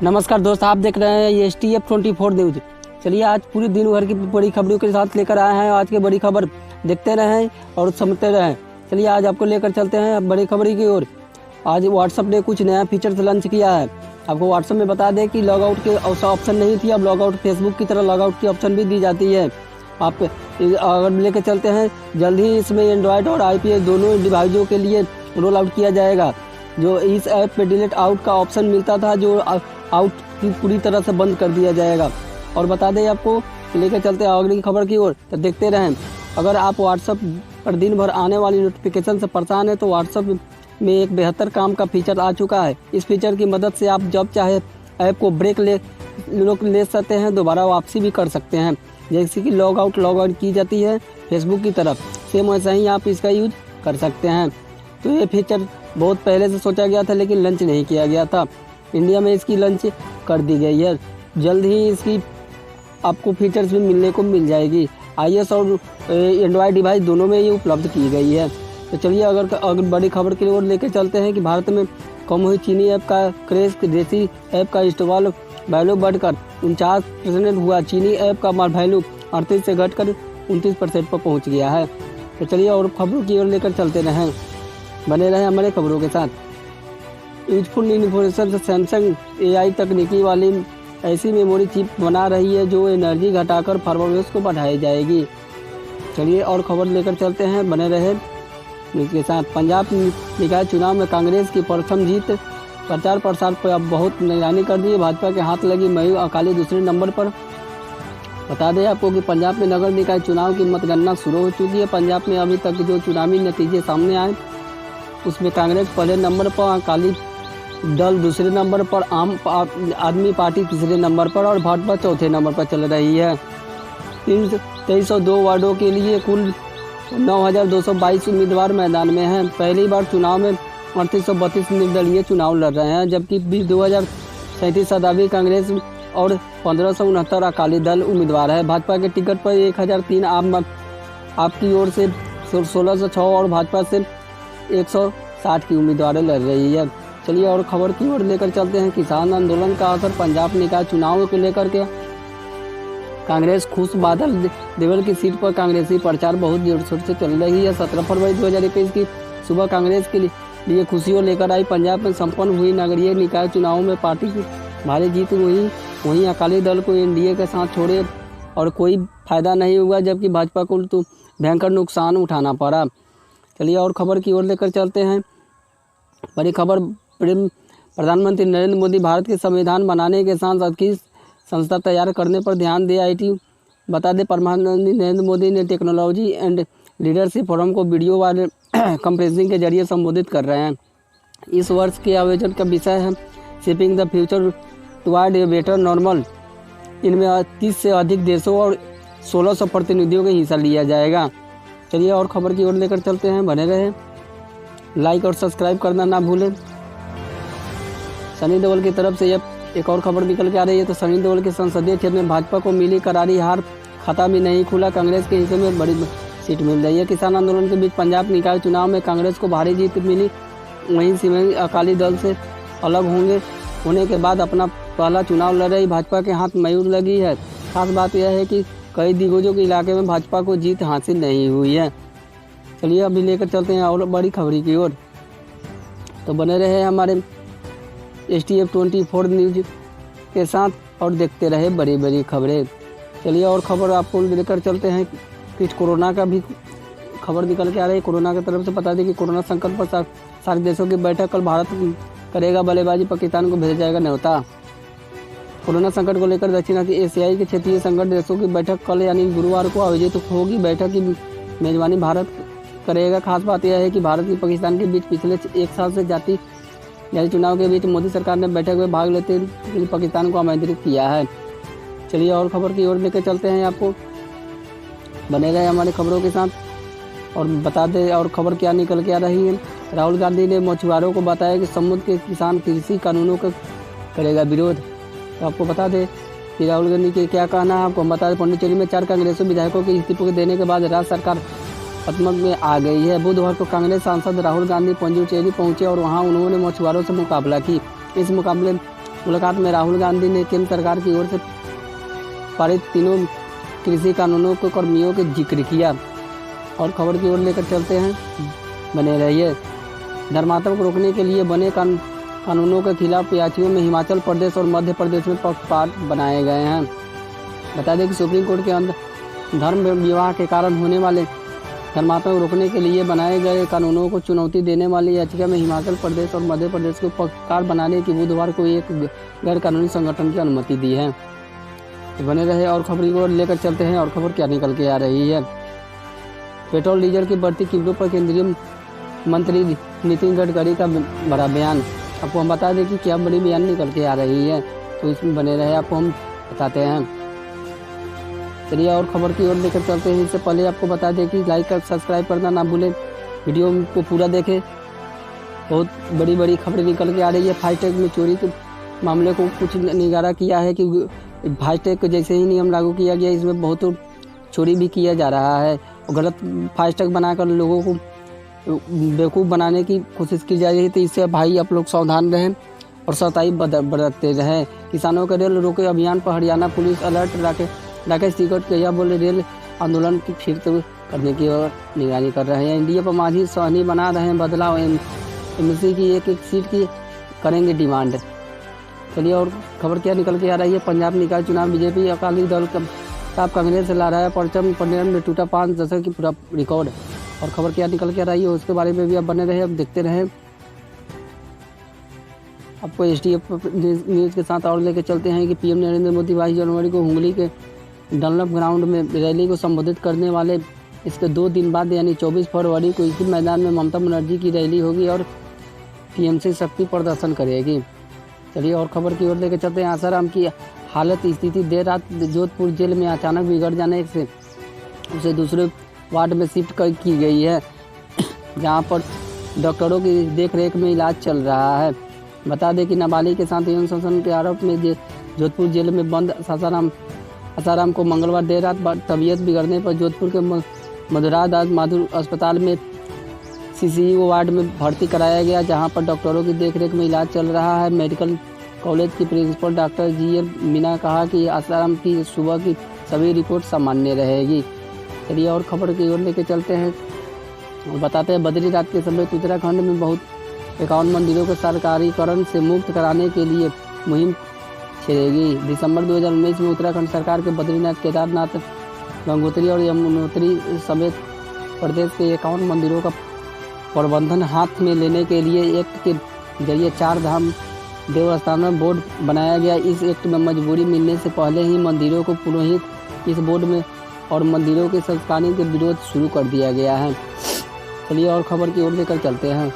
नमस्कार दोस्त, आप देख रहे हैं ये STF24 न्यूज। चलिए आज पूरी दिन भर की बड़ी खबरों के साथ लेकर आए हैं। आज की बड़ी खबर देखते रहें और समझते रहें। चलिए आज आपको लेकर चलते हैं बड़ी खबर की ओर। आज व्हाट्सएप ने कुछ नया फीचर्स लॉन्च किया है। आपको व्हाट्सएप में बता दें कि लॉगआउट के ऑप्शन नहीं थी, अब लॉगआउट फेसबुक की तरह लॉगआउट की ऑप्शन भी दी जाती है। आप अगर लेकर चलते हैं, जल्द ही इसमें एंड्रॉयड और IPS दोनों डिवाइसों के लिए रोल आउट किया जाएगा। जो इस ऐप पे डिलीट आउट का ऑप्शन मिलता था, जो आउट की पूरी तरह से बंद कर दिया जाएगा। और बता दें आपको, लेकर चलते हैं अगली खबर की ओर, तो देखते रहें। अगर आप व्हाट्सएप पर दिन भर आने वाली नोटिफिकेशन से परेशान है तो व्हाट्सएप में एक बेहतर काम का फीचर आ चुका है। इस फीचर की मदद से आप जब चाहे ऐप को ब्रेक ले सकते हैं, दोबारा वापसी भी कर सकते हैं। जैसे कि लॉग आउट की जाती है फेसबुक की तरफ, सेम वैसा ही आप इसका यूज कर सकते हैं। तो ये फीचर बहुत पहले से सोचा गया था, लेकिन लॉन्च नहीं किया गया था। इंडिया में इसकी लॉन्च कर दी गई है। जल्द ही इसकी आपको फीचर्स भी मिलने को मिल जाएगी। iOS और एंड्रॉयड डिवाइस दोनों में ये उपलब्ध की गई है। तो चलिए अगर बड़ी खबर की ओर लेकर चलते हैं कि भारत में कम हुई चीनी ऐप का क्रेज, देसी ऐप का इंस्टॉल वैल्यू बढ़कर 49% हुआ। चीनी ऐप का वैल्यू 38 से घटकर 29% पर पहुँच गया है। तो चलिए और खबरों की ओर लेकर चलते रहें, बने रहें हमारे खबरों के साथ। यूजफुल इन्फॉर्मेशन से सैमसंग AI तकनीकी वाली ऐसी मेमोरी चिप बना रही है जो एनर्जी घटाकर परफॉर्मेंस को बढ़ाई जाएगी। चलिए और खबर लेकर चलते हैं, बने रहे इसके साथ। पंजाब निकाय चुनाव में कांग्रेस की प्रथम जीत, प्रचार प्रसार पर अब बहुत निगरानी कर दी है। भाजपा के हाथ लगी मयूर अकाली दूसरे नंबर पर। बता दें आपको कि पंजाब में नगर निकाय चुनाव की मतगणना शुरू हो चुकी है। पंजाब में अभी तक जो चुनावी नतीजे सामने आए उसमें कांग्रेस पहले नंबर पर, अकाली दल दूसरे नंबर पर, आम आदमी पार्टी तीसरे नंबर पर और भाजपा चौथे नंबर पर चल रही है। 2302 वार्डों के लिए कुल 9222 उम्मीदवार मैदान में हैं। पहली बार चुनाव में 3832 निर्दलीय चुनाव लड़ रहे हैं, जबकि 2037 सदावी कांग्रेस और 1569 अकाली दल उम्मीदवार है। भाजपा के टिकट पर 1003 आपकी ओर से 1606 और भाजपा से 160 की उम्मीदवारें लड़ रही है। चलिए और खबर की ओर लेकर चलते हैं। किसान आंदोलन का असर पंजाब निकाय चुनाव को लेकर के कांग्रेस खुश, बादल देवल की सीट पर कांग्रेसी प्रचार बहुत जोर शोर से चल रही है। 17 फरवरी 2021 की सुबह कांग्रेस के लिए खुशियों लेकर आई। पंजाब में संपन्न हुई नगरीय निकाय चुनाव में पार्टी की भारी जीत हुई। वहीं अकाली दल को NDA के साथ छोड़े और कोई फायदा नहीं हुआ, जबकि भाजपा को तो भयंकर नुकसान उठाना पड़ा। चलिए और खबर की ओर लेकर चलते हैं। बड़ी खबर, प्रधानमंत्री नरेंद्र मोदी भारत के संविधान बनाने के साथ की संस्था तैयार करने पर ध्यान दे IT। बता दें प्रधानमंत्री नरेंद्र मोदी ने टेक्नोलॉजी एंड लीडरशिप फोरम को वीडियो वाले कॉन्फ्रेंसिंग के जरिए संबोधित कर रहे हैं। इस वर्ष के आयोजन का विषय है shaping the future toward a better normal. इनमें 30 से अधिक देशों और 1600 प्रतिनिधियों का हिस्सा लिया जाएगा। चलिए और खबर की ओर लेकर चलते हैं, बने रहे, लाइक और सब्सक्राइब करना ना भूलें। सनी देओल की तरफ से एक और खबर निकल के आ रही है। तो सनी देओल के संसदीय क्षेत्र में भाजपा को मिली करारी हार, खाता भी नहीं खुला, कांग्रेस के हिस्से में बड़ी सीट मिल रही है। किसान आंदोलन के बीच पंजाब निकाय चुनाव में कांग्रेस को भारी जीत मिली। वहीं सिमरन अकाली दल से अलग होने के बाद अपना पहला चुनाव लड़ रही भाजपा के हाथ मयूर लगी है। खास बात यह है कि कई दिग्गजों के इलाके में भाजपा को जीत हासिल नहीं हुई है। चलिए अभी लेकर चलते हैं और बड़ी खबरी की ओर। तो बने रहे हमारे STF24 न्यूज के साथ और देखते रहे बड़ी बड़ी खबरें। चलिए और खबर आपको लेकर चलते हैं कि कोरोना का भी खबर निकल के आ रही है। कोरोना की तरफ से बता दें कि कोरोना संकट पर सारे देशों की बैठक कल भारत करेगा बल्लेबाजी, पाकिस्तान को भेजा जाएगा न्योता। कोरोना संकट को लेकर दक्षिण एशियाई के क्षेत्रीय संकट देशों की बैठक कल यानी गुरुवार को आयोजित होगी। बैठक की मेजबानी भारत करेगा। खास बात यह है कि भारत और पाकिस्तान के बीच पिछले 1 साल से जारी चुनाव के बीच मोदी सरकार ने बैठक में भाग लेते हुए पाकिस्तान को आमंत्रित किया है। चलिए और खबर की ओर लेकर चलते हैं, आपको बने रहे हमारे खबरों के साथ और बता दें और खबर क्या निकल के आ रही है। राहुल गांधी ने मछुआरों को बताया कि समुद्र के किसान कृषि कानूनों का करेगा विरोध। तो आपको बता दें कि राहुल गांधी के क्या कहना है, आपको हम बता दें। पौंडीचेरी में 4 कांग्रेसी विधायकों के इस्तीफे देने के बाद राज्य सरकार पतमक में आ गई है। बुधवार को कांग्रेस सांसद राहुल गांधी पौंडीचेरी पहुंचे और वहां उन्होंने मछुआरों से मुकाबला की। इस मुकाबले मुलाकात में राहुल गांधी ने केंद्र सरकार की ओर से पारित तीनों कृषि कानूनों को कर्मियों के जिक्र किया। और खबर की ओर लेकर चलते हैं, बने रहिए। धर्मांतरण को रोकने के लिए बने कानूनों के खिलाफ याचियों में हिमाचल प्रदेश और मध्य प्रदेश में पक्षपात बनाए गए हैं। बता दें कि सुप्रीम कोर्ट के अंदर धर्म विवाह के कारण होने वाले धर्मांतरण को रोकने के लिए बनाए गए कानूनों को चुनौती देने वाली याचिका में हिमाचल प्रदेश और मध्य प्रदेश को पक्षकार बनाने की बुधवार को एक गैर कानूनी संगठन की अनुमति दी है। तो बने रहे और खबर को लेकर चलते हैं। और खबर क्या निकल के आ रही है, पेट्रोल डीजल की बढ़ती कीमतों पर केंद्रीय मंत्री नितिन गडकरी का बड़ा बयान। आपको हम बता दें कि क्या बड़ी बयान निकल के आ रही है, तो इसमें बने रहे, आपको हम बताते हैं। चलिए और खबर की ओर लेकर चलते हैं। इससे पहले आपको बता दें कि लाइक और सब्सक्राइब करना ना भूलें, वीडियो को पूरा देखें। बहुत बड़ी बड़ी खबरें निकल के आ रही है। फास्टैग में चोरी के मामले को कुछ निगारा किया है कि फास्टैग को जैसे ही नियम लागू किया गया, इसमें बहुत चोरी भी किया जा रहा है। गलत फास्टैग बनाकर लोगों को बेवकूफ़ बनाने की कोशिश की जा रही है। तो इससे भाई आप लोग सावधान रहें और सताई बरतते रहें। किसानों के रेल रोके अभियान पर Haryana police alert. Rakesh ticket कहिया बोले रेल आंदोलन की फिर तो करने की ओर निगरानी कर रहे हैं। एनडीए पर माझी सहनी बना रहे हैं बदलाव। एमसी की एक सीट की करेंगे डिमांड। चलिए और खबर क्या निकल के आ रही है, पंजाब निकाय चुनाव बीजेपी अकाली दल का कांग्रेस से ला रहा है परचम, परिणाम में टूटा 5 दशक की पूरा रिकॉर्ड। और खबर क्या निकल के आ रही है उसके बारे में भी आप बने रहे, अब देखते रहें। आपको एसटीएफ न्यूज़ के साथ और लेकर चलते हैं कि पीएम नरेंद्र मोदी 22 जनवरी को हुगली के डनलप ग्राउंड में रैली को संबोधित करने वाले। इसके 2 दिन बाद यानी 24 फरवरी को इसी मैदान में ममता बनर्जी की रैली होगी और टीएमसी शक्ति प्रदर्शन करेगी। चलिए और खबर की ओर लेकर चलते हैं। आसाराम की हालत स्थिति देर रात जोधपुर जेल में अचानक बिगड़ जाने से उसे दूसरे वार्ड में शिफ्ट की गई है, जहां पर डॉक्टरों की देखरेख में इलाज चल रहा है। बता दें कि नाबालिग के साथ यौन शोषण के आरोप में जोधपुर जेल में बंद आसाराम को मंगलवार देर रात तबीयत बिगड़ने पर जोधपुर के मधुरा दास माधुर अस्पताल में सीसीयू वार्ड में भर्ती कराया गया, जहां पर डॉक्टरों की देखरेख में इलाज चल रहा है। मेडिकल कॉलेज की प्रिंसिपल डॉक्टर जीएल मीना कहा कि आसाराम की सुबह की सभी रिपोर्ट सामान्य रहेगी। चलिए और खबर की ओर लेके चलते हैं और बताते हैं बद्रीनाथ के समेत उत्तराखंड में बहुत 51 मंदिरों को सरकारीकरण से मुक्त कराने के लिए मुहिम छेड़ेगी। दिसंबर 2019 में उत्तराखंड सरकार के बद्रीनाथ, केदारनाथ, गंगोत्री और यमुनोत्री समेत प्रदेश के 51 मंदिरों का प्रबंधन हाथ में लेने के लिए एक्ट के जरिए 4 धाम देवस्थानों बोर्ड बनाया गया। इस एक्ट में मंजूरी मिलने से पहले ही मंदिरों को पुरोहित इस बोर्ड में और मंदिरों के संस्कारों के विरोध शुरू कर दिया गया है। चलिए और खबर की ओर लेकर चलते हैं।